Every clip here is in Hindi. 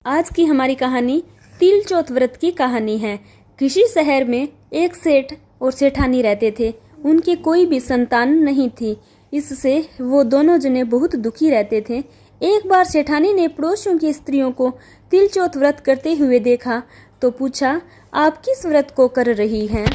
आज की हमारी कहानी तिल चौथ व्रत की कहानी है। किसी शहर में एक सेठ और सेठानी रहते थे। उनकी कोई भी संतान नहीं थी, इससे वो दोनों जने बहुत दुखी रहते थे। एक बार सेठानी ने पड़ोसियों की स्त्रियों को तिल चौथ व्रत करते हुए देखा तो पूछा, आप किस व्रत को कर रही हैं?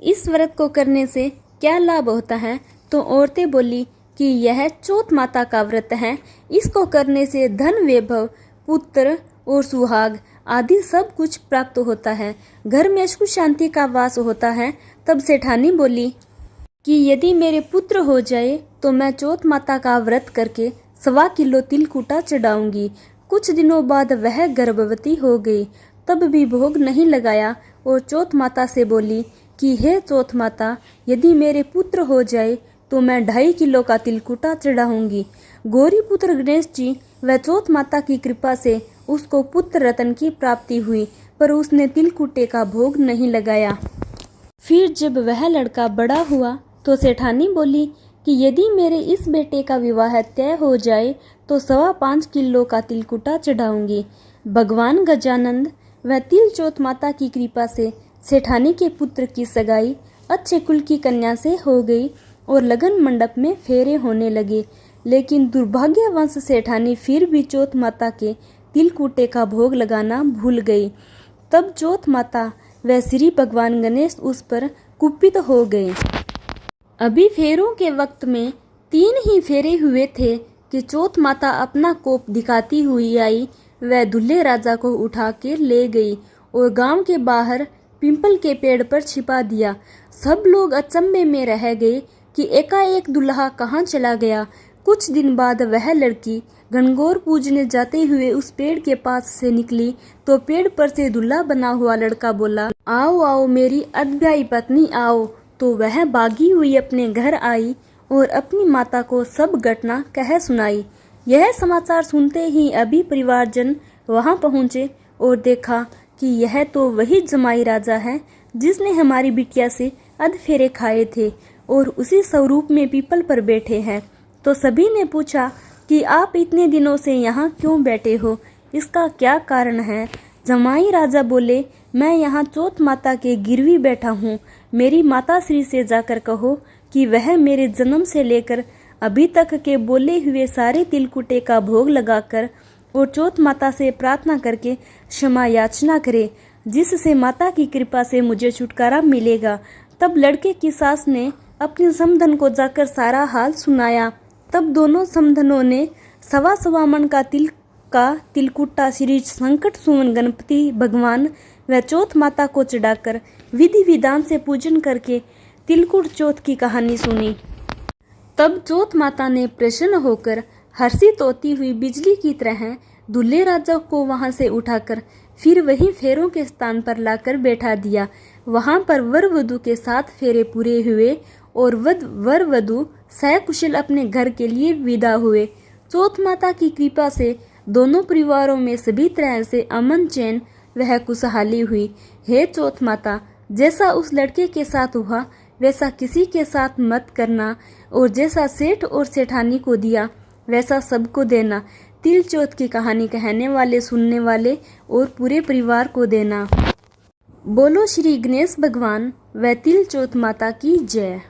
इस व्रत को करने से क्या लाभ होता है? तो औरतें बोली कि यह चौथ माता का व्रत है। इसको करने से धन वैभव, पुत्र और सुहाग आदि सब कुछ प्राप्त होता है, घर में सुख शांति का वास होता है। तब सेठानी बोली कि यदि मेरे पुत्र हो जाए तो मैं चौथ माता का व्रत करके 1.25 किलो तिलकुटा चढ़ाऊंगी। कुछ दिनों बाद वह गर्भवती हो गई, तब भी भोग नहीं लगाया और चौथ माता से बोली कि हे चौथ माता, यदि मेरे पुत्र हो जाए तो मैं 2.5 किलो का तिलकुटा चढ़ाऊंगी। गौरी पुत्र गणेश जी व चौथ माता की कृपा से उसको पुत्र रतन की प्राप्ति हुई, पर उसने तिलकुटे का भोग नहीं लगाया। फिर जब वह लड़का बड़ा हुआ तो सेठानी बोली कि यदि मेरे इस बेटे का विवाह तय हो जाए तो 5.25 किलो का तिलकुटा चढ़ाऊंगी। भगवान गजानंद व तिल चौथ माता की कृपा से सेठानी के पुत्र की सगाई अच्छे कुल की कन्या से हो गई और लगन मंडप में फेरे होने लगे। लेकिन दुर्भाग्यवश सेठानी फिर भी चौथ माता के तिलकुटे का भोग लगाना भूल गई। तब चौथ माता व श्री भगवान गणेश उस पर कुपित हो गए। अभी फेरों के वक्त में 3 ही फेरे हुए थे कि चौथ माता अपना कोप दिखाती हुई आई व दूल्हे राजा को उठा के ले गई और गांव के बाहर पीपल के पेड़ पर छिपा दिया। सब लोग अचंभे में रह गए कि एकाएक दूल्हा कहाँ चला गया। कुछ दिन बाद वह लड़की गणगौर पूजने जाते हुए उस पेड़ के पास से निकली तो पेड़ पर से दूल्हा बना हुआ लड़का बोला, आओ आओ मेरी अदब्याई पत्नी आओ। तो वह भागी हुई अपने घर आई और अपनी माता को सब घटना कह सुनाई। यह समाचार सुनते ही अभी परिवारजन वहां पहुंचे और देखा कि यह तो वही जमाई राजा है जिसने हमारी बिटिया से अधफेरे खाए थे और उसी स्वरूप में पीपल पर बैठे हैं। तो सभी ने पूछा कि आप इतने दिनों से यहाँ क्यों बैठे हो, इसका क्या कारण है? जमाई राजा बोले, मैं यहाँ चौथ माता के गिरवी बैठा हूँ। मेरी माता श्री से जाकर कहो कि वह मेरे जन्म से लेकर अभी तक के बोले हुए सारे तिलकुटे का भोग लगाकर और चौथ माता से प्रार्थना करके क्षमा याचना करे, जिससे माता की कृपा से मुझे छुटकारा मिलेगा। तब लड़के की सास ने अपने समधन को जाकर सारा हाल सुनाया। तब दोनों समधनों ने 1.25 मन का तिलकुटा श्री संकट सुमन गणपति भगवान व चौथ माता को चढ़ाकर विधि विधान से पूजन करके तिलकुट चौथ की कहानी सुनी। तब चौथ माता ने प्रसन्न होकर हर्षित होती हुई बिजली की तरह दूल्हे राजा को वहां से उठाकर फिर वही फेरों के स्थान पर लाकर बैठा दिया। वहां पर वर वधू के 7 फेरे पूरे हुए और वर वधू सकुशल अपने घर के लिए विदा हुए। चौथ माता की कृपा से दोनों परिवारों में सभी तरह से अमन चैन वह खुशहाली हुई। हे चौथ माता, जैसा उस लड़के के साथ हुआ वैसा किसी के साथ मत करना और जैसा सेठ और सेठानी को दिया वैसा सबको देना। तिल चौथ की कहानी कहने वाले, सुनने वाले और पूरे परिवार को देना। बोलो श्री गणेश भगवान व तिल चौथ माता की जय।